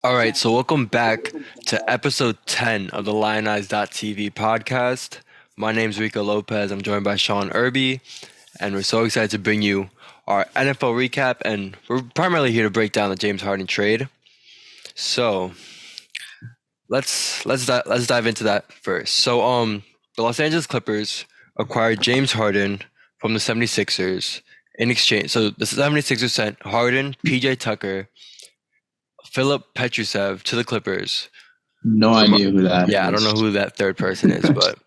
All right, so welcome back to episode 10 of the TV podcast. My name's Rico Lopez. I'm joined by Sean Irby, and we're so excited to bring you our NFL recap. And we're primarily here to break down the James Harden trade. So let's dive into that first. The Los Angeles Clippers acquired James Harden from the 76ers in exchange. So the 76ers sent Harden, PJ Tucker, Philip Petrusev to the Clippers. No idea who that Yeah, I don't know is. who that third person is, but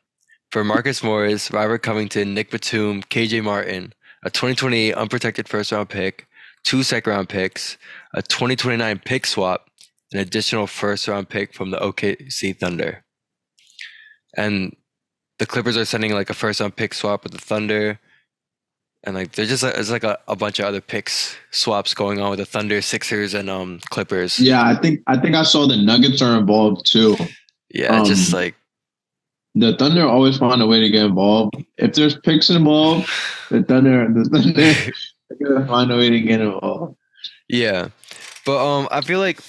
for Marcus Morris, Robert Covington, Nick Batum, KJ Martin, a 2028 unprotected first round pick, two second round picks, a 2029 pick swap, an additional first round pick from the OKC Thunder. And the Clippers are sending like a first round pick swap with the Thunder. And like there's just it's like a bunch of other picks swaps going on with the Thunder, Sixers, and Clippers. Yeah, I think I saw the Nuggets are involved too. Yeah, it's just Um, like the Thunder always find a way to get involved. If there's picks involved, the Thunder are gonna find a way to get involved. yeah. But I feel like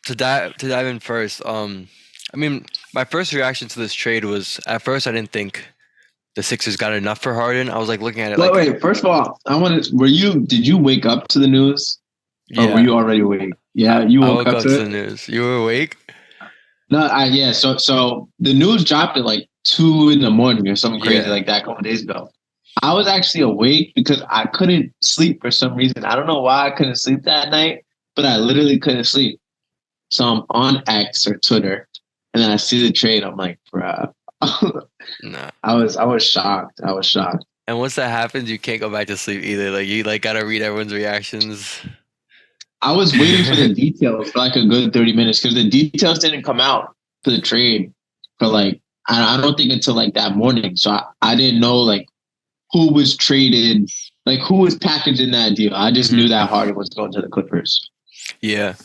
to dive in first, I mean, my first reaction to this trade was at first I didn't think the Sixers got enough for Harden. I was like looking at it Wait, like, wait. First of all, I want to. Did you wake up to the news, or were yeah, you already awake? I, Yeah, you I woke woke up up to to the it. news. You were awake? No, yeah. So the news dropped at like 2 in the morning or something crazy Yeah. like that a couple days ago. I was actually awake because I couldn't sleep for some reason. I don't know why I couldn't sleep that night, but I literally couldn't sleep. So I'm on X or Twitter, and then I see the trade. I'm like, bruh. Nah. I was shocked. I was shocked. And once that happens, you can't go back to sleep either. Like you like gotta read everyone's reactions. I was waiting for the details for like a good 30 minutes because the details didn't come out for the trade for like I don't think until like that morning. So I didn't know like who was traded, like who was packaged in that deal. I just knew Mhm. that Harden was going to the Clippers. Yeah.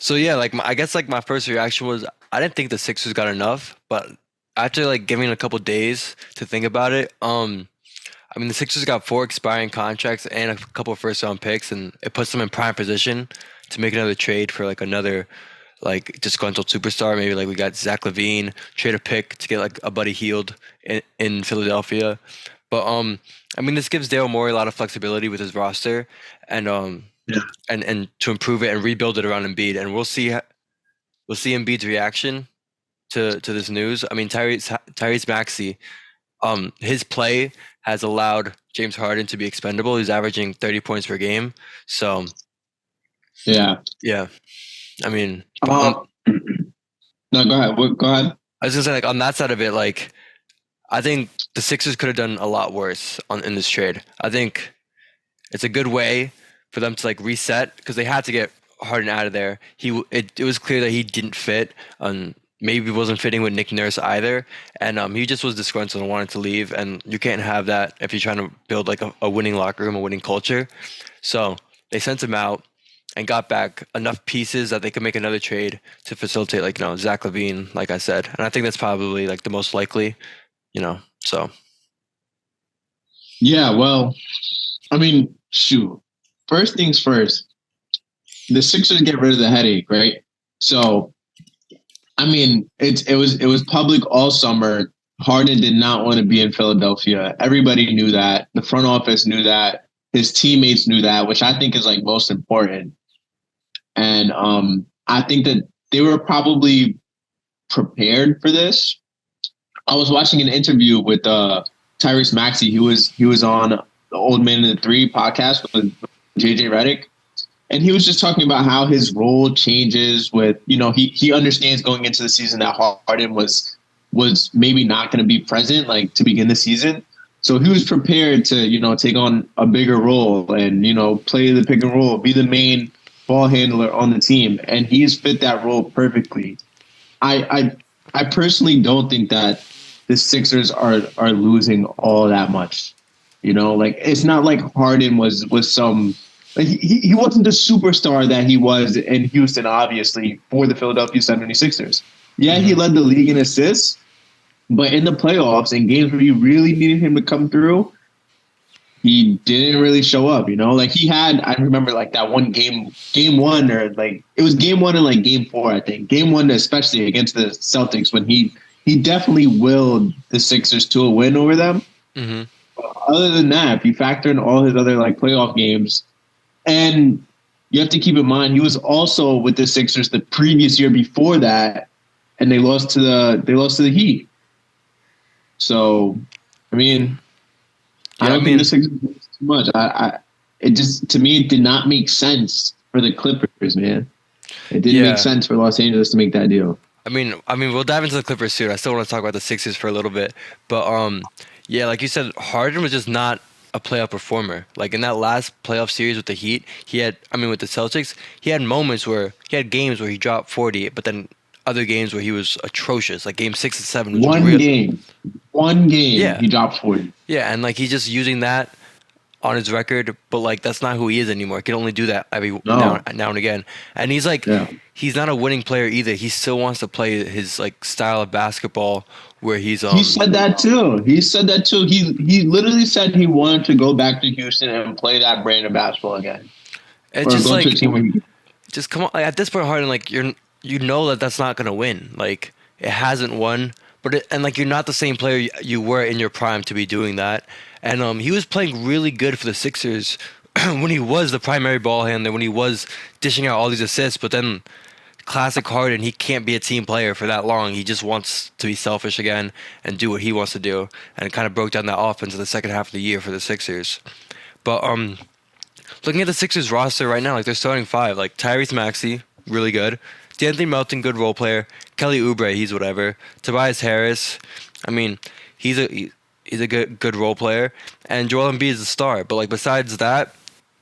So yeah, like I guess like my first reaction was I didn't think the Sixers got enough, but after like giving it a couple days to think about it, I mean the Sixers got four expiring contracts and a couple of first round picks, and it puts them in prime position to make another trade for like another like disgruntled superstar. Maybe like we got Zach Levine, trade a pick to get like a Buddy Hield in Philadelphia. But I mean this gives Daryl Morey a lot of flexibility with his roster, and Yeah. and to improve it and rebuild it around Embiid. And we'll see Embiid's reaction to this news. I mean, Tyrese Maxey, his play has allowed James Harden to be expendable. He's averaging 30 points per game. So Yeah. yeah, I mean, Uh, no, go ahead. Go ahead. I was gonna say like on that side of it, like I think the Sixers could have done a lot worse in this trade. I think it's a good way for them to like reset because they had to get Harden out of there. It was clear that he didn't fit. Maybe wasn't fitting with Nick Nurse either, and he just was disgruntled and wanted to leave. And you can't have that if you're trying to build like a winning locker room, a winning culture. So they sent him out and got back enough pieces that they could make another trade to facilitate like Zach Levine, like I said. And I think that's probably like the most likely. So Yeah. Well, I mean, shoot. First things first. The Sixers get rid of the headache, right? So I mean, it was public all summer. Harden did not want to be in Philadelphia. Everybody knew that. The front office knew that. His teammates knew that, which I think is like most important. And I think that they were probably prepared for this. I was watching an interview with Tyrese Maxey. He was on the Old Man in the Three podcast with JJ Redick, and he was just talking about how his role changes with, he understands going into the season that Harden was maybe not going to be present like to begin the season. So he was prepared to, take on a bigger role and, play the pick and roll, be the main ball handler on the team. And he's fit that role perfectly. I personally don't think that the Sixers are losing all that much. Like it's not like Harden was some like he wasn't the superstar that he was in Houston, obviously, for the Philadelphia 76ers. Yeah, he mhm. led the league in assists, but in the playoffs and games where you really needed him to come through, he didn't really show up. Like he had. I remember like that one game one, or like it was game one and like game four. I think game one, especially against the Celtics, when he definitely willed the Sixers to a win over them. Mm-hmm. Other than that, if you factor in all his other like playoff games, and you have to keep in mind he was also with the Sixers the previous year before that, and they lost to the Heat. So, I mean, I don't think the Sixers did too much. It just, to me, it did not make sense for the Clippers, man. It didn't make sense for Los Angeles to make that deal. I mean, we'll dive into the Clippers soon. I still want to talk about the Sixers for a little bit, but yeah, like you said, Harden was just not a playoff performer. Like in that last playoff series with the Heat, with the Celtics, he had games where he dropped 40, but then other games where he was atrocious. Like game 6 and 7 was one game, he dropped 40. Yeah, and like he's just using that on his record, but like that's not who he is anymore. He can only do that every now and again. And he's like, he's not a winning player either. He still wants to play his like style of basketball where he's. He said that too. He literally said he wanted to go back to Houston and play that brand of basketball again. It's just like, just come on. Like, at this point, Harden, like you know that's not gonna win. Like it hasn't won, and like you're not the same player you were in your prime to be doing that. And he was playing really good for the Sixers when he was the primary ball handler, when he was dishing out all these assists. But then, classic Harden, he can't be a team player for that long. He just wants to be selfish again and do what he wants to do. And it kind of broke down that offense in the second half of the year for the Sixers. But looking at the Sixers roster right now, like they're starting five, like Tyrese Maxey, really good. D'Anthony Melton, good role player. Kelly Oubre, he's whatever. Tobias Harris, I mean, he's a good role player, and Joel Embiid is a star. But like besides that,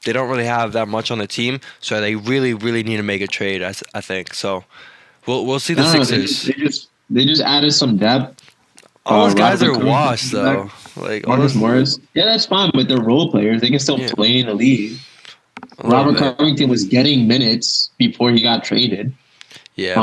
they don't really have that much on the team, so they really need to make a trade. I think so. We'll see the Sixers. They just added some depth. All those guys are washed though. Like Marcus Morris, that's fine, but they're role players. They can still play in the league. Robert Covington was getting minutes before he got traded. Yeah,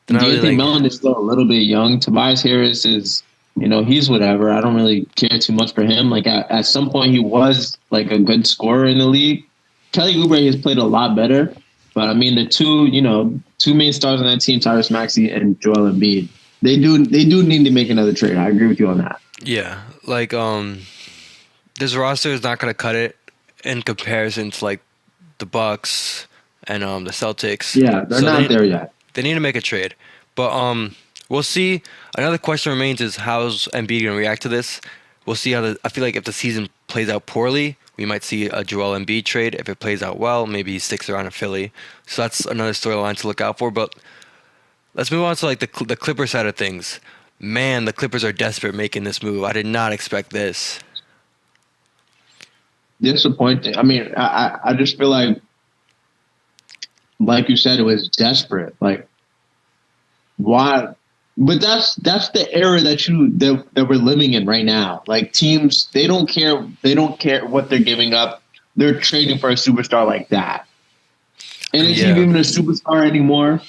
D'Anthony Melton is still a little bit young. Tobias Harris is. He's whatever. I don't really care too much for him. Like at some point, he was like a good scorer in the league. Kelly Oubre has played a lot better, but I mean the two main stars on that team, Tyrese Maxey and Joel Embiid, they do need to make another trade. I agree with you on that. Yeah, like this roster is not going to cut it in comparison to like the Bucks and the Celtics. Yeah, they're not there yet. They need to make a trade, but we'll see. Another question remains is how's Embiid going to react to this? We'll see how I feel like if the season plays out poorly, we might see a Joel Embiid trade. If it plays out well, maybe he sticks around in Philly. So that's another storyline to look out for. But let's move on to like the Clipper side of things. Man, the Clippers are desperate making this move. I did not expect this. Disappointing. I mean, I just feel like you said, it was desperate. Like, why? But that's the era that we're living in right now. Like teams, they don't care what they're giving up. They're trading for a superstar like that. And is he even a superstar anymore?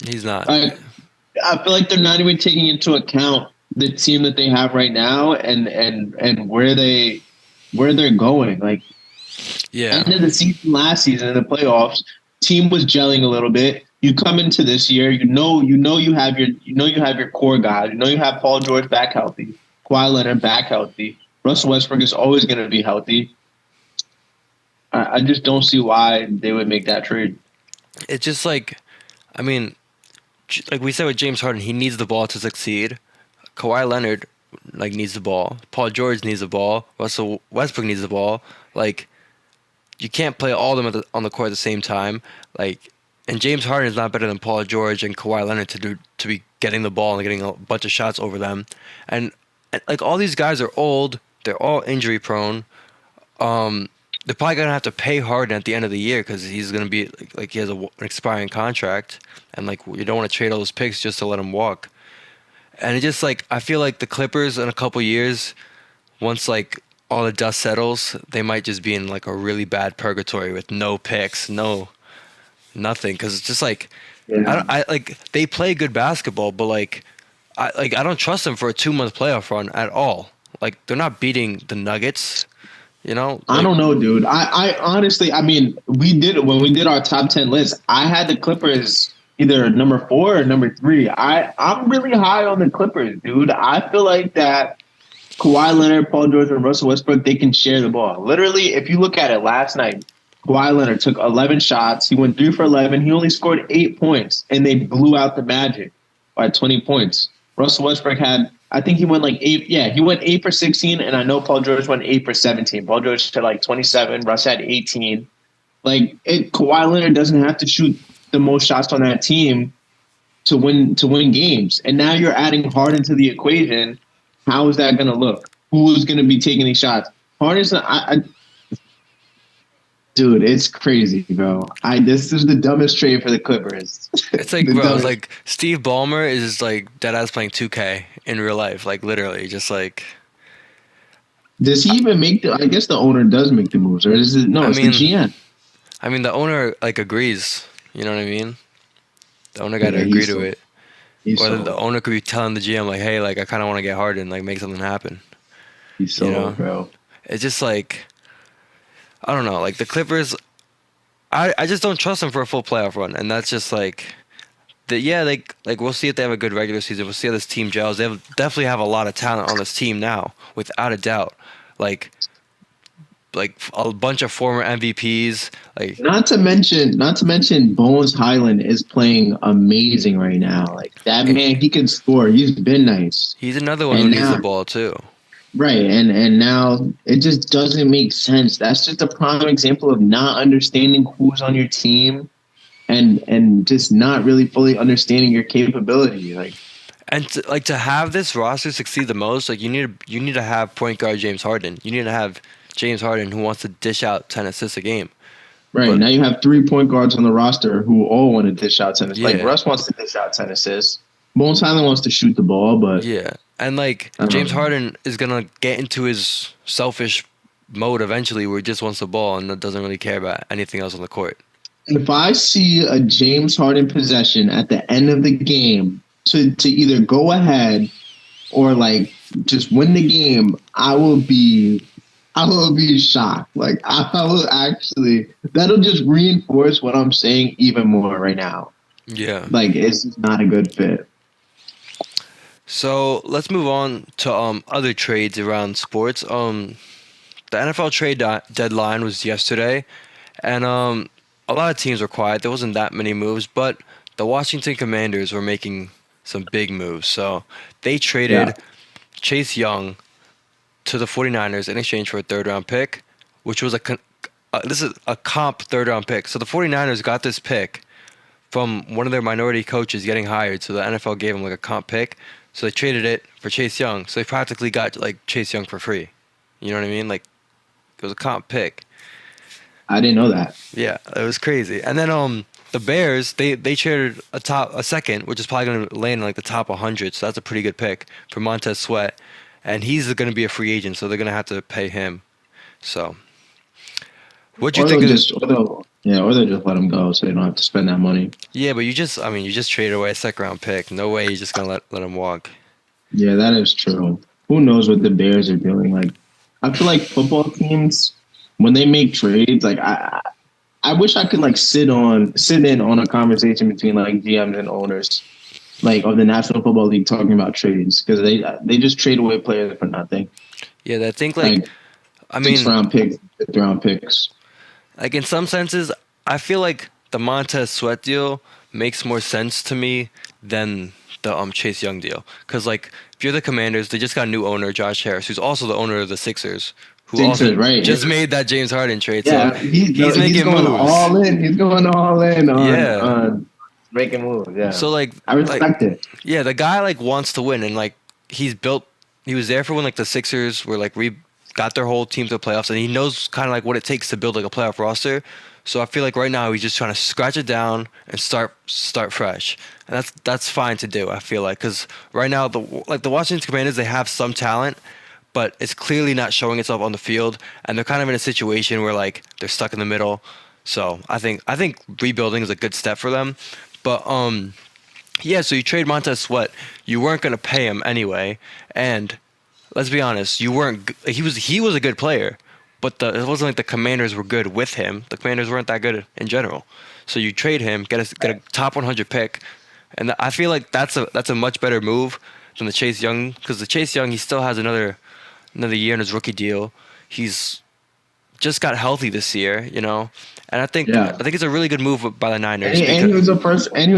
He's not. Like, I feel like they're not even taking into account the team that they have right now and where they're going. Like, end of the season, last season in the playoffs, team was gelling a little bit. You come into this year, you have your core guys. You have Paul George back healthy, Kawhi Leonard back healthy. Russell Westbrook is always going to be healthy. I just don't see why they would make that trade. It's just like, I mean, like we said with James Harden, he needs the ball to succeed. Kawhi Leonard needs the ball. Paul George needs the ball. Russell Westbrook needs the ball. Like, you can't play all of them on the court at the same time. Like. And James Harden is not better than Paul George and Kawhi Leonard to be getting the ball and getting a bunch of shots over them. And like all these guys are old. They're all injury prone. They're probably going to have to pay Harden at the end of the year because he's going to be like he has an expiring contract. And like you don't want to trade all those picks just to let him walk. And it just like I feel like the Clippers in a couple years, once like all the dust settles, they might just be in like a really bad purgatory with no picks, nothing, because it's just like I like they play good basketball, but like I don't trust them for a 2-month playoff run at all. like they're not beating the Nuggets. You know, I like don't know, dude. I honestly, I mean, we did when we did our top 10 list. I had the Clippers either number 4 or number 3. I'm really high on the Clippers, dude. I feel like that Kawhi Leonard, Paul George, and Russell Westbrook, they can share the ball. Literally, if you look at it last night, Kawhi Leonard took 11 shots. He went 3 for 11. He only scored 8 points, and they blew out the Magic by 20 points. Russell Westbrook had, I think he went like 8. Yeah, he went 8 for 16, and I know Paul George went 8 for 17. Paul George had like 27. Russ had 18. Like, Kawhi Leonard doesn't have to shoot the most shots on that team to win games. And now you're adding Harden to the equation. How is that going to look? Who's going to be taking these shots? Harden's dude, it's crazy, bro. This is the dumbest trade for the Clippers. it's like bro, it's like Steve Ballmer is like dead ass playing 2K in real life, like literally, just like. Does he even make the? I guess the owner does make the moves, or is it? No, I it's mean, the GM. I mean, the owner like agrees. You know what I mean? The owner got to Yeah, agree to it. He's Or sold. the owner could be telling the GM like, "Hey, like I kind of want to get Harden, like make something happen." He's You sold, know, bro. it's just like I don't know. Like the Clippers, I just don't trust them for a full playoff run, and that's just like that. Yeah, like we'll see if they have a good regular season. We'll see how this team gels. Definitely have a lot of talent on this team now, without a doubt. Like like a bunch of former MVPs. Like Not to mention, Bones Highland is playing amazing right now. Like that and man, he can score. He's been nice, he's another one who and needs the now ball too. right, and now it just doesn't make sense. That's just a prime example of not understanding who's on your team, and just not really fully understanding your capability. Like And to have this roster succeed the most, like you need to have point guard James Harden. You need to have James Harden who wants to dish out 10 assists a game. right But now, you have 3 point guards on the roster who all want to dish out tennis. Like yeah, Russ wants to dish out 10 assists. Bones Highland wants to shoot the ball, but yeah, and like I don't James know. Harden is gonna get into his selfish mode eventually, where he just wants the ball and doesn't really care about anything else on the court. If I see a James Harden possession at the end of the game to either go ahead or like just win the game, I will be shocked. Like I will actually that'll just reinforce what I'm saying even more right now. Yeah. Like it's just not a good fit. So let's move on to other trades around sports. The NFL trade deadline was yesterday, and a lot of teams were quiet. There wasn't that many moves, but the Washington Commanders were making some big moves. So they Yeah. traded Chase Young to the 49ers in exchange for a third round pick, which was this is a comp third round pick. So the 49ers got this pick from one of their minority coaches getting hired. So the NFL gave him like a comp pick. So they traded it for Chase Young. So they practically got like Chase Young for free. You know what I mean? Like it was a comp pick. I didn't know that. Yeah, it was crazy. And then the Bears they traded a second, which is probably going to land in like the top 100. So that's a pretty good pick for Montez Sweat, and he's going to be a free agent, so they're going to have to pay him. So, what do you Or think they'll of? just or they'll just let him go so they don't have to spend that money. Yeah, but you just traded away a second round pick. No way you're just going to let him walk. Yeah, that is true. Who knows what the Bears are doing? Like, I feel like football teams when they make trades, like I wish I could like sit in on a conversation between like GMs and owners, like of the National Football League talking about trades because they just trade away players for nothing. Yeah, I think Like I six mean, round picks, fifth round picks. like in some senses, I feel like the Montez Sweat deal makes more sense to me than the Chase Young deal. Because like if you're the Commanders, they just got a new owner, Josh Harris, who's also the owner of the Sixers, who also Sixers, right? just made that James Harden trade. So Yeah, he's he's making going moves. all in. He's going all in Yeah. on making moves. Yeah, So I respect it. yeah, the guy like wants to win, and like he's built. He was there for when like the Sixers were like got their whole team to the playoffs, and he knows kind of like what it takes to build like a playoff roster. So I feel like right now he's just trying to scratch it down and start fresh, and that's fine to do. I feel like because right now the Washington Commanders, they have some talent, but it's clearly not showing itself on the field, and they're kind of in a situation where like they're stuck in the middle. So I think rebuilding is a good step for them, but yeah. So you trade Montez Sweat, you weren't gonna pay him anyway, and let's be honest, you weren't. He was a good player, but it wasn't like the Commanders were good with him. The Commanders weren't that good in general. So you trade him, get a top 100 pick, and I feel like that's a much better move than the Chase Young, because the Chase Young, he still has another year in his rookie deal. He's just got healthy this year, you know, and I Yeah. think it's a really good move by the And Niners he because was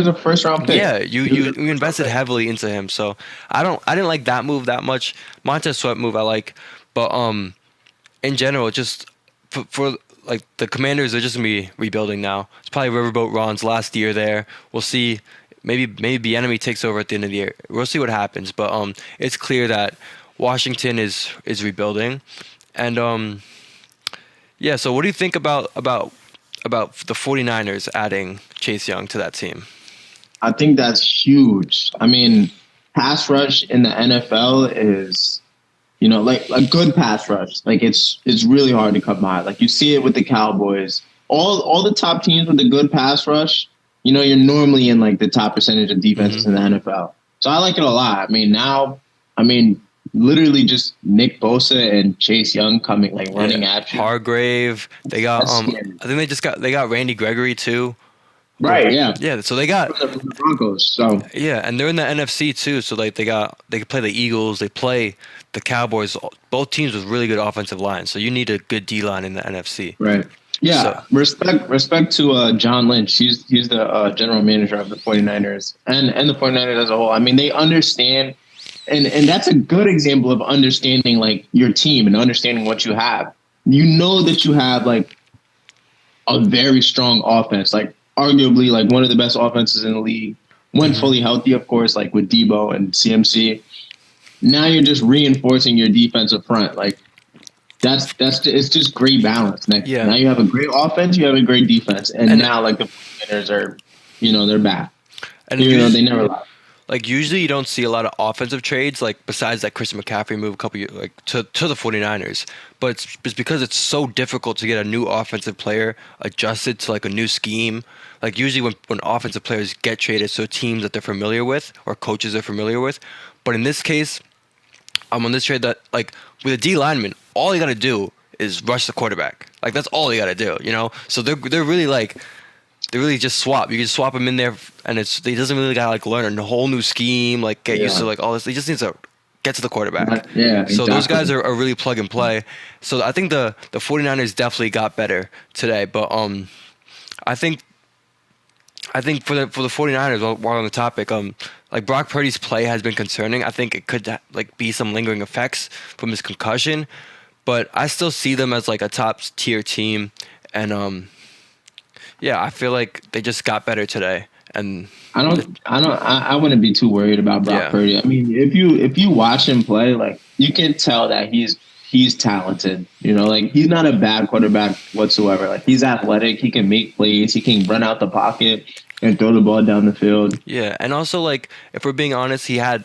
a first round pick. yeah, He was a you first round invested pick. heavily into him, so I didn't like that move that much. Montez Sweat move I like, but in general, just for like the Commanders are just gonna be rebuilding now. It's probably Riverboat Ron's last year there. We'll see. Maybe the enemy takes over at the end of the year. We'll see what happens. But it's clear that Washington is rebuilding, and yeah. So what do you think about the 49ers adding Chase Young to that team? I think that's huge. I mean, pass rush in the NFL is, like a good pass rush. Like it's really hard to come by. Like you see it with the Cowboys. All the top teams with a good pass rush, you're normally in like the top percentage of defenses Hmm. in the NFL. So I like it a lot. I mean, literally just Nick Bosa and Chase Young coming like Yeah, running at you. Hargrave. They got That's scary. I think they got Randy Gregory too. Or Right? Yeah. yeah, so they got From the Broncos. So yeah, and they're in the NFC too. So like they can play the Eagles, they play the Cowboys. Both teams with really good offensive lines. So you need a good D line in the NFC. right. So Yeah, respect to John Lynch. He's the general manager of the 49ers and the 49ers as a whole. I mean, they understand, and that's a good example of understanding like your team and understanding what you have. You know that you have like a very strong offense, like arguably like one of the best offenses in the league. When mhm. fully healthy, of course, like with Debo and CMC. Now you're just reinforcing your defensive front. Like it's just great balance. Yeah, Now you have a great offense, you have a great defense, and and now like the Niners are, they're back. and Even though usually they never lost. like usually you don't see a lot of offensive trades like besides that Christian McCaffrey move a couple years like to the 49ers. But it's because it's so difficult to get a new offensive player adjusted to like a new scheme. Like usually when offensive players get traded, so teams that they're familiar with or coaches they're familiar with. But in this case, I'm on this trade that like with a D lineman, all you got to do is rush the quarterback. Like that's all you got to do, you know. So they're really like they really just swap. You can swap him in there, and he doesn't really gotta like learn a whole new scheme, like get used to Yeah. like all this. He just needs to get to the quarterback. Yeah, So those guys exactly. are really plug and play. So I think the 49ers definitely got better today, but I think for the 49ers while on the topic, like Brock Purdy's play has been concerning. I think it could like be some lingering effects from his concussion, but I still see them as like a top tier team, and yeah, I feel like they just got better today, and I wouldn't be too worried about Brock yeah, Purdy. I mean, if you watch him play, like you can tell that he's talented. Like he's not a bad quarterback whatsoever. Like he's athletic, he can make plays, he can run out the pocket and throw the ball down the field. yeah, and also like if we're being honest, he had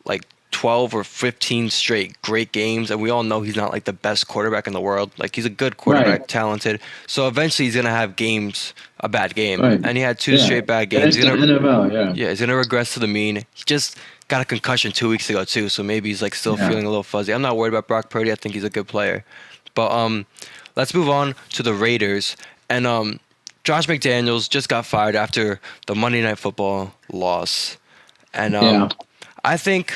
like 12 or 15 straight great games, and we all know he's not like the best quarterback in the world. Like he's a good Right. quarterback, talented. So eventually he's gonna have games, a bad game, Right. and he had two Yeah. straight bad And games. it's the NFL, yeah. Yeah, he's gonna regress to the mean. He just got a concussion 2 weeks ago too, so maybe he's like still Yeah. feeling a little fuzzy. I'm not worried about Brock Purdy. I think he's a good player. But let's move on to the Raiders. And Josh McDaniels just got fired after the Monday Night Football loss. And Yeah. I think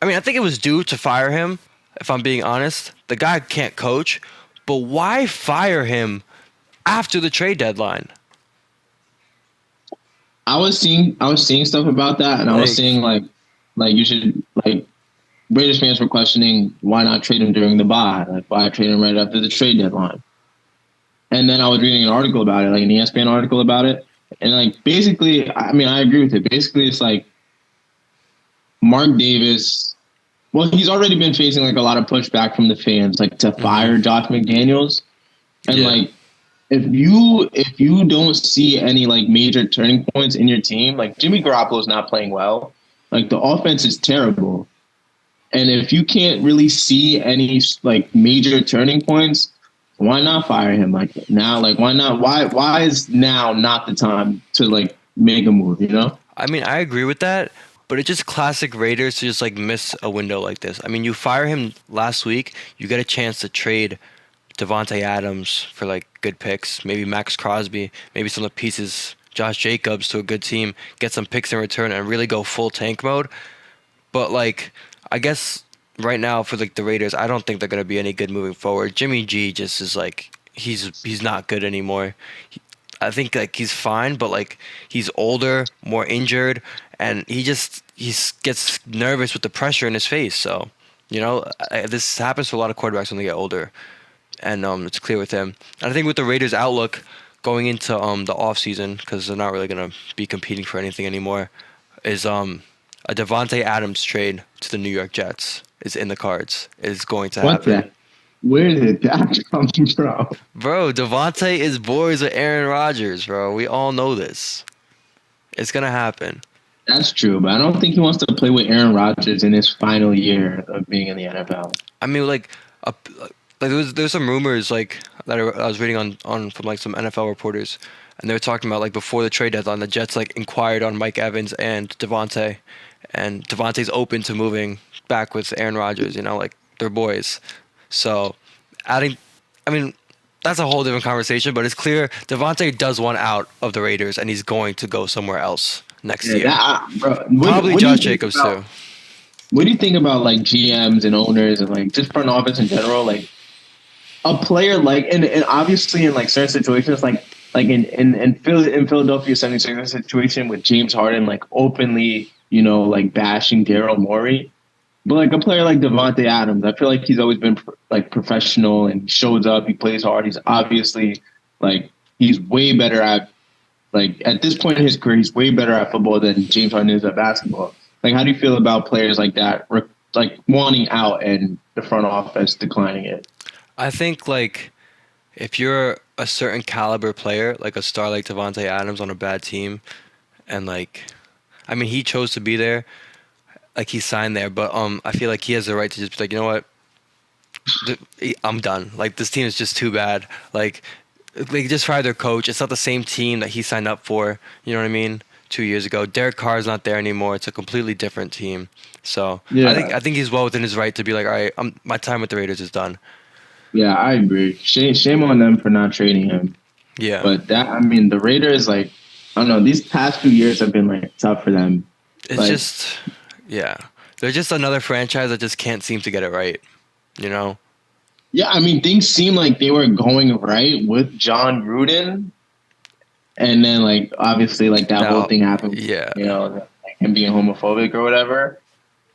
I think it was due to fire him, if I'm being honest. The guy can't coach, but why fire him after the trade deadline? I was seeing stuff about that, and I was Like, seeing like you should like Raiders fans were questioning why not trade him during the bye, like why trade him right after the trade deadline. And then I was reading an article about it, like an ESPN article about it, and like basically, I mean, I agree with it. Basically, it's like Mark Davis. Well, he's already been facing like a lot of pushback from the fans, like to mhm, fire Josh McDaniels, and yeah. like if you don't see any like major turning points in your team, like Jimmy Garoppolo's not playing well, like the offense is terrible, and if you can't really see any like major turning points, why not fire him like now? Like why not? Why is now not the time to like make a move? I mean, I agree with that, But it's just classic Raiders to just like miss a window like this. I mean, you fire him last week, you get a chance to trade Devontae Adams for like good picks, maybe Max Crosby, maybe some of the pieces, Josh Jacobs to a good team, get some picks in return, and really go full tank mode. But like, I guess right now for like the Raiders, I don't think they're gonna be any good moving forward. Jimmy G just is like he's not good anymore. I think like he's fine, but like he's older, more injured, and he gets nervous with the pressure in his face. So, this happens to a lot of quarterbacks when they get older, and it's clear with him. And I think with the Raiders' outlook going into the off season, because they're not really gonna be competing for anything anymore, is a Devontae Adams trade to the New York Jets is in the cards. Is going to What happen. the? Where did that come from? Bro, Devontae is boys with Aaron Rodgers, bro. We all know this. It's gonna happen. That's true, but I don't think he wants to play with Aaron Rodgers in his final year of being in the NFL. I mean, there's some rumors like that I was reading on from like some NFL reporters, and they were talking about like before the trade deadline, the Jets like inquired on Mike Evans and Devontae, and Devontae's open to moving back with Aaron Rodgers. Like they're boys. So, adding, I mean, that's a whole different conversation. But it's clear Devontae does want out of the Raiders, and he's going to go somewhere else next year. Bro, Probably Josh Jacobs too. What do you think about like GMs and owners and like just front office in general? Like a player like and obviously in like certain situations like in Philadelphia 76ers situation with James Harden like openly, like bashing Daryl Morey. But like a player like Devontae Adams, I feel like he's always been like professional and he shows up, he plays hard. He's obviously like he's way better at like at this point in his career, he's way better at football than James Harden is at basketball. Like, how do you feel about players like that, like wanting out and the front office declining it? I think like if you're a certain caliber player, like a star like Devontae Adams on a bad team, and like, I mean, he chose to be there, like he signed there, but I feel like he has the right to just be like, you know what, I'm done. Like this team is just too bad. Like they just fired their coach. It's not the same team that he signed up for. You know what I mean? 2 years ago, Derek Carr's not there anymore. It's a completely different team. So Yeah. I think he's well within his right to be like, all right, my time with the Raiders is done. Yeah, I agree. Shame on them for not trading him. Yeah, But the Raiders, like, I don't know, these past few years have been like tough for them. it's Like, just yeah, they're just another franchise that just can't seem to get it right. You know? yeah, I mean, things seem like they were going right with John Gruden, and then like obviously like that whole thing happened. Yeah, Like him being homophobic or whatever.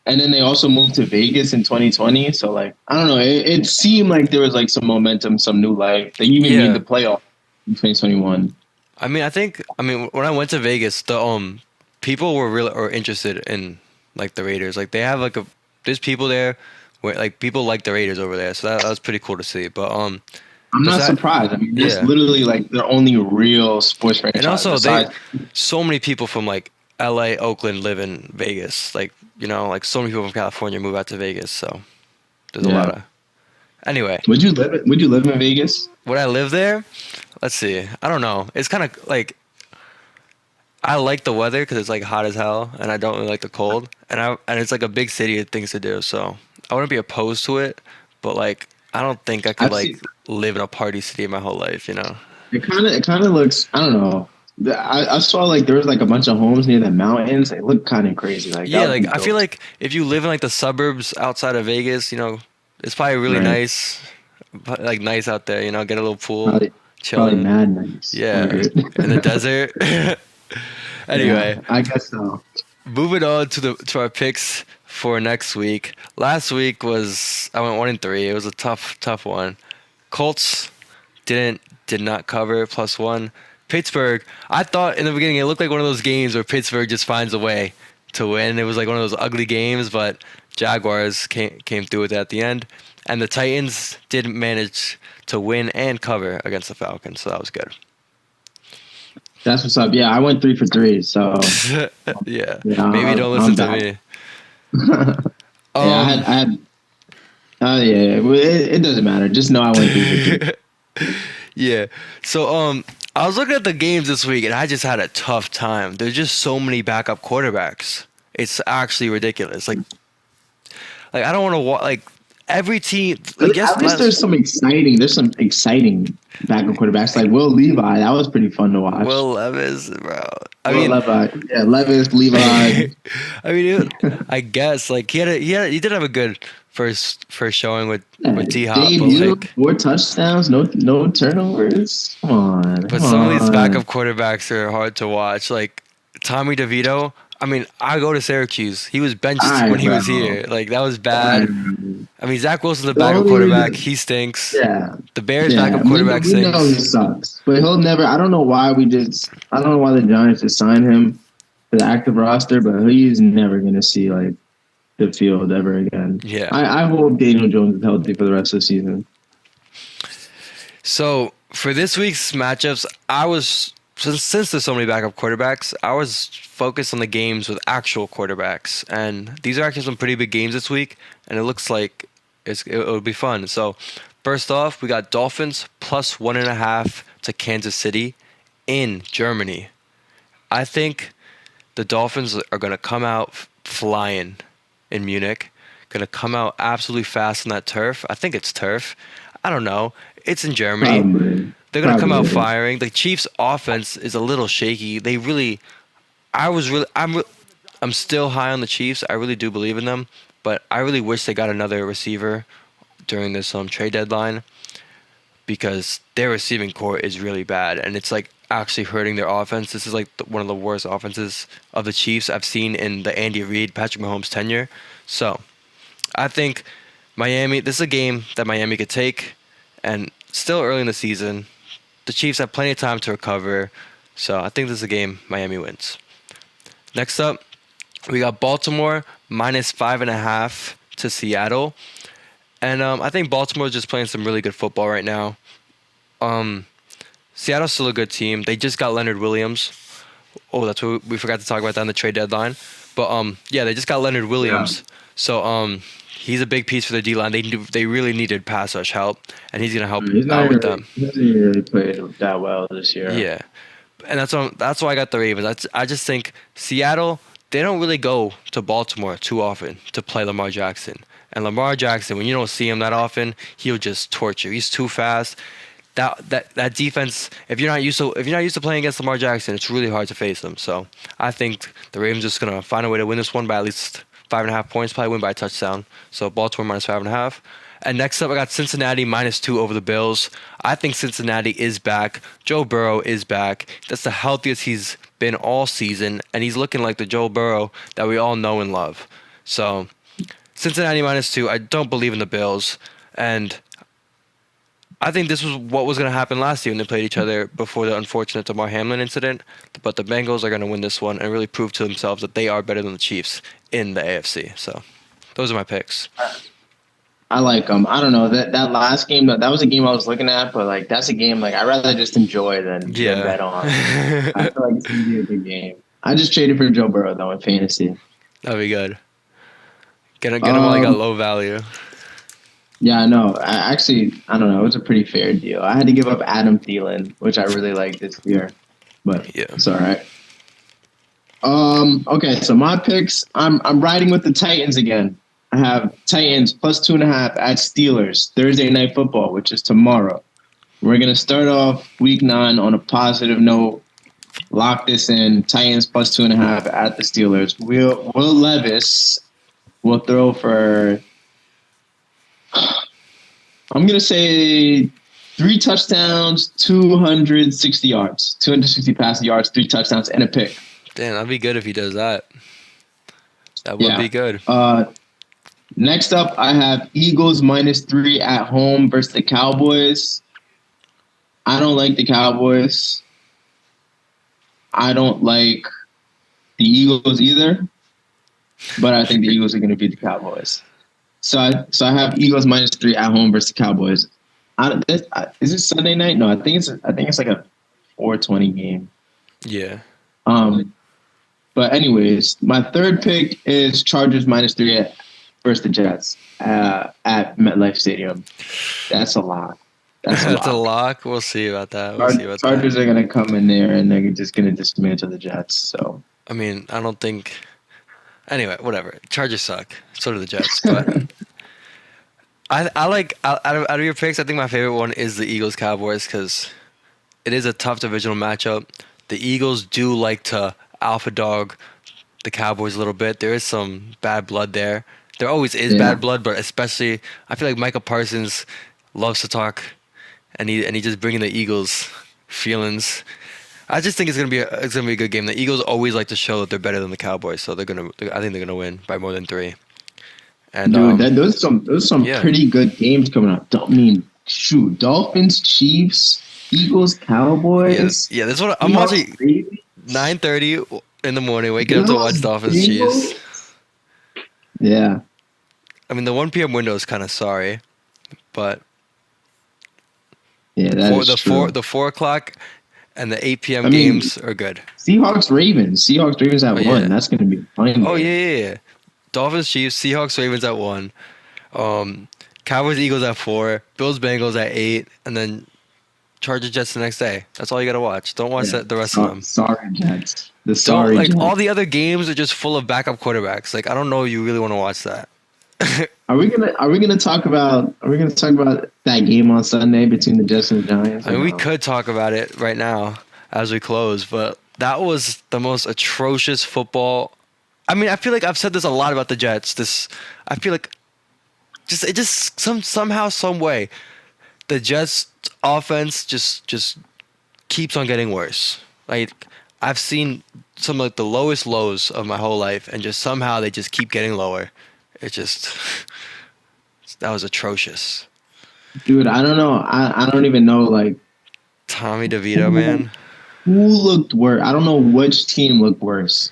And then they also moved to Vegas in 2020. So like I don't know, it seemed like there was like some momentum, some new life. They even made the playoff in 2021. I mean when I went to Vegas, the people were really or interested in like the Raiders. Like they have like there's people there where like people like the Raiders over there. So that was pretty cool to see. But I'm not surprised. I mean, it's yeah. literally like their only real sports franchise. And also, besides- so many people from like L.A., Oakland live in Vegas. Like like so many people from California move out to Vegas. So there's a lot of. Anyway, Would you live in Vegas? would I live there? Let's see. I don't know. It's kind of like I like the weather because it's like hot as hell, and I don't really like the cold. And it's like a big city of things to do. So I wouldn't be opposed to it, but like I don't think I could live in a party city my whole life. It kind of looks. I don't know. I saw like there was like a bunch of homes near the mountains. It looked kind of crazy. Like yeah, like I feel like if you live in like the suburbs outside of Vegas, it's probably really nice, like nice out there. Get a little pool, chilling. Probably mad nice. Yeah, in the desert. Anyway, yeah, I guess so. Moving on to our picks for next week. Last week I went 1-3. It was a tough one. Colts did not cover +1. Pittsburgh, I thought in the beginning it looked like one of those games where Pittsburgh just finds a way to win. It was like one of those ugly games, but Jaguars came through with it at the end. And the Titans did manage to win and cover against the Falcons, so that was good. That's what's up. Yeah, I went 3 for 3. So yeah, maybe don't listen to me. I had. It doesn't matter. Just know I went 3 for 3. Yeah. So I was looking at the games this week, and I just had a tough time. There's just so many backup quarterbacks, It's actually ridiculous. Like I don't want to like every team. Like yes, At least there's some exciting. There's some exciting backup quarterbacks like Will Levi. That was pretty fun to watch. Will Levis, bro. I Will mean, Levi, yeah, Levis, Levi. I mean, I guess like he did have a good first showing Yeah, with D Hop, but debut, like 4 touchdowns, no turnovers. Come on, but come some of these on. backup quarterbacks are hard to watch. Like Tommy DeVito. I mean, I go to Syracuse. He was All benched when right, he bro. was here. Like that was All right. bad. I mean, Zach Wilson's a The backup only quarterback. reason, He stinks. yeah, The Bears yeah, backup quarterback we know he stinks. sucks, but he'll never. I don't know why I don't know why the Giants just signed him to the active roster, but he's never gonna see like the field ever again. Yeah. I hope Daniel Jones is healthy for the rest of the season. So for this week's matchups, I was since there's so many backup quarterbacks, I was focused on the games with actual quarterbacks, and these are actually some pretty big games this week, and it looks like it'll be fun. So first off, we got Dolphins plus 1.5 to Kansas City in Germany. I think the Dolphins are going to come out flying in Munich. Going to come out absolutely fast on that turf. I think it's turf. I don't know. It's in Germany. Probably, They're going to come out probably. firing. The Chiefs' offense is a little shaky. They really, I was really, I'm still high on the Chiefs. I really do believe in them, but I really wish they got another receiver during this trade deadline because their receiving core is really bad, and it's like actually hurting their offense. This is like one of the worst offenses of the Chiefs I've seen in the Andy Reid, Patrick Mahomes tenure. So I think Miami. This is a game that Miami could take, and still early in the season, the Chiefs have plenty of time to recover. So I think this is a game Miami wins. Next up, we got Baltimore minus 5.5 to Seattle. And I think Baltimore is just playing some really good football right now. Um, Seattle's still a good team. They just got Leonard Williams. Oh, that's what we forgot to talk about that on the trade deadline. But yeah, they just got Leonard Yeah. Williams. So he's a big piece for the D line. They really needed pass rush help, and he's gonna help He's not out with really, them. he hasn't really played that well this year. Yeah, and that's why I got the Ravens. I just think Seattle, they don't really go to Baltimore too often to play Lamar Jackson. And Lamar Jackson, when you don't see him that often, he'll just torture. He's too fast. That defense, if you're not used to playing against Lamar Jackson, it's really hard to face him. So I think the Ravens just gonna find a way to win this one by at least 5.5 points, probably win by a touchdown. So Baltimore minus 5.5. And next up, I got Cincinnati -2 over the Bills. I think Cincinnati is back. Joe Burrow is back. That's the healthiest he's been all season, and he's looking like the Joe Burrow that we all know and love. So Cincinnati -2. I don't believe in the Bills, and I think this was what was going to happen last year when they played each other before the unfortunate Damar Hamlin incident. But the Bengals are going to win this one and really prove to themselves that they are better than the Chiefs in the AFC. So those are my picks. I like them. I don't know that last game. That was a game I was looking at, but like that's a game like I rather just enjoy than Yeah. bet on. I feel like it's gonna be a good game. I just traded for Joe Burrow though in fantasy. That'd be good. Get him while he got low value. Yeah, I know. I don't know. It was a pretty fair deal. I had to give up Adam Thielen, which I really like this year, but Yeah. it's all right. Okay, so my picks. I'm riding with the Titans again. I have Titans plus 2.5 at Steelers Thursday Night Football, which is tomorrow. We're gonna start off Week 9 on a positive note. Lock this in. Titans plus 2.5 at the Steelers. Will Levis will throw for. I'm gonna say 3 touchdowns, 260 yards, 260 passing yards, 3 touchdowns, and a pick. Damn, that'd be good if he does that. That would be good. Next up, I have Eagles -3 at home versus the Cowboys. I don't like the Cowboys. I don't like the Eagles either, but I think the Eagles are going to beat the Cowboys. So I have Eagles -3 at home versus the Cowboys. Is it Sunday night? No, I think it's like a 4:20 game. Yeah. But anyways, my third pick is Chargers -3 versus the Jets at MetLife Stadium. That's a lot. That's a lock. We'll see about that. Chargers are gonna come in there and they're just gonna dismantle the Jets. So I mean, I don't think Anyway, whatever. Chargers suck. So do the Jets. But I like out of your picks, I think my favorite one is the Eagles Cowboys because it is a tough divisional matchup. The Eagles do like to alpha dog the Cowboys a little bit. There is some bad blood there. There always is Yeah. bad blood, but especially I feel like Micah Parsons loves to talk, and he just bringing the Eagles feelings. I just think it's gonna be a good game. The Eagles always like to show that they're better than the Cowboys, so I think they're gonna win by more than 3. And Dude, those some yeah, pretty good games coming up. I mean, shoot, Dolphins, Chiefs, Eagles, yeah, Cowboys, yeah. That's what I'm Seahawks, watching. Ravens, 9:30 in the morning, waking up to watch Bills, Dolphins Chiefs. Bengals. Yeah, I mean, the 1 p.m. window is kind of sorry, but yeah, that is true. the 4 o'clock and the 8 p.m. I mean, games are good. Seahawks, Ravens at Oh one. yeah. That's going to be a fun Oh game. yeah. Dolphins Chiefs, Seahawks Ravens at 1. Cowboys Eagles at 4, Bills Bengals at 8, and then Chargers Jets the next day. That's all you gotta watch. Don't watch Yeah. the rest of them. Sorry, Jets. The Don't sorry like Jets. all the other games are just full of backup quarterbacks. Like I don't know if you really want to watch that. Are we gonna talk about that game on Sunday between the Jets and the Giants? I mean, we No? could talk about it right now as we close, but that was the most atrocious football. I mean, I feel like I've said this a lot about the Jets. I feel like somehow, some way, the Jets offense just keeps on getting worse. Like I've seen some of like the lowest lows of my whole life, and just somehow they just keep getting lower. It just that was atrocious. Dude, I don't know. I don't even know like Tommy DeVito, man. who looked worse. I don't know which team looked worse.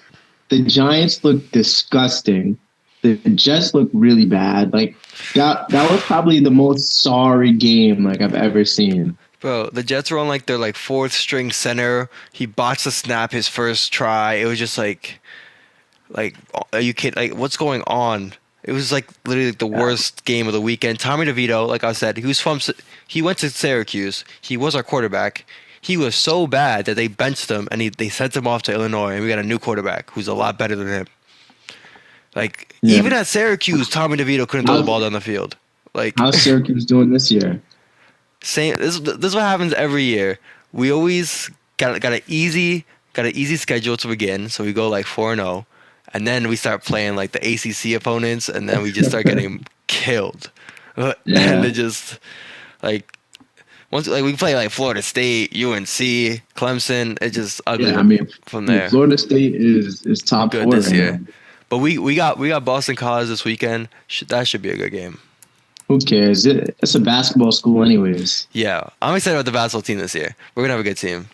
The Giants looked disgusting. The Jets looked really bad. Like that was probably the most sorry game like I've ever seen. Bro, the Jets were on like their like fourth string center. He botched the snap his first try. It was just like are you kidding? Like what's going on? It was like literally like the worst game of the weekend. Tommy DeVito, like I said, he went to Syracuse. He was our quarterback. He was so bad that they benched him and they sent him off to Illinois, and we got a new quarterback who's a lot better than him. Like Yeah. even at Syracuse, Tommy DeVito couldn't throw the ball down the field. Like How's Syracuse doing this year? same. This is what happens every year. We always got an easy schedule to begin, so we go like 4-0, and then we start playing like the ACC opponents, and then we just start getting killed. Yeah. And it just like once like we play like Florida State, UNC, Clemson. It just ugly Yeah, I mean, from there. Florida State is top Good 4 this right year. now. But we got Boston College this weekend. That should be a good game. Who cares? It's a basketball school, anyways. Yeah, I'm excited about the basketball team this year. We're gonna have a good team.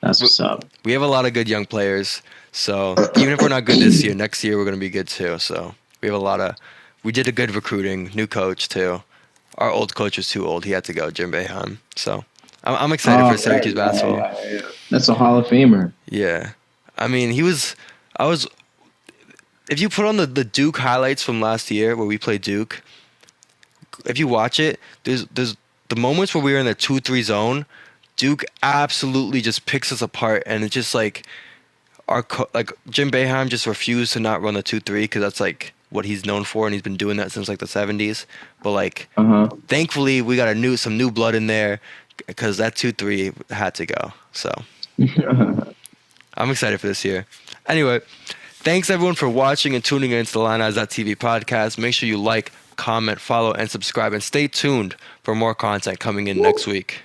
That's what's up. We have a lot of good young players. So even if we're not good this year, next year we're gonna be good too. So we did a good recruiting, new coach too. Our old coach was too old; he had to go, Jim Boeheim. So I'm excited for Syracuse basketball. Yeah. That's a Hall of Famer. Yeah, I mean I was. If you put on the Duke highlights from last year where we played Duke, if you watch it, there's the moments where we were in the 2-3 zone. Duke absolutely just picks us apart, and it's just like like Jim Boeheim just refused to not run the 2-3 because that's like what he's known for, and he's been doing that since like the 70s. But like, thankfully, we got some new blood in there because that 2-3 had to go. So I'm excited for this year. Anyway, thanks everyone for watching and tuning in to the LionEyes.tv podcast. Make sure you like, comment, follow, and subscribe, and stay tuned for more content coming in next week.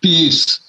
Peace.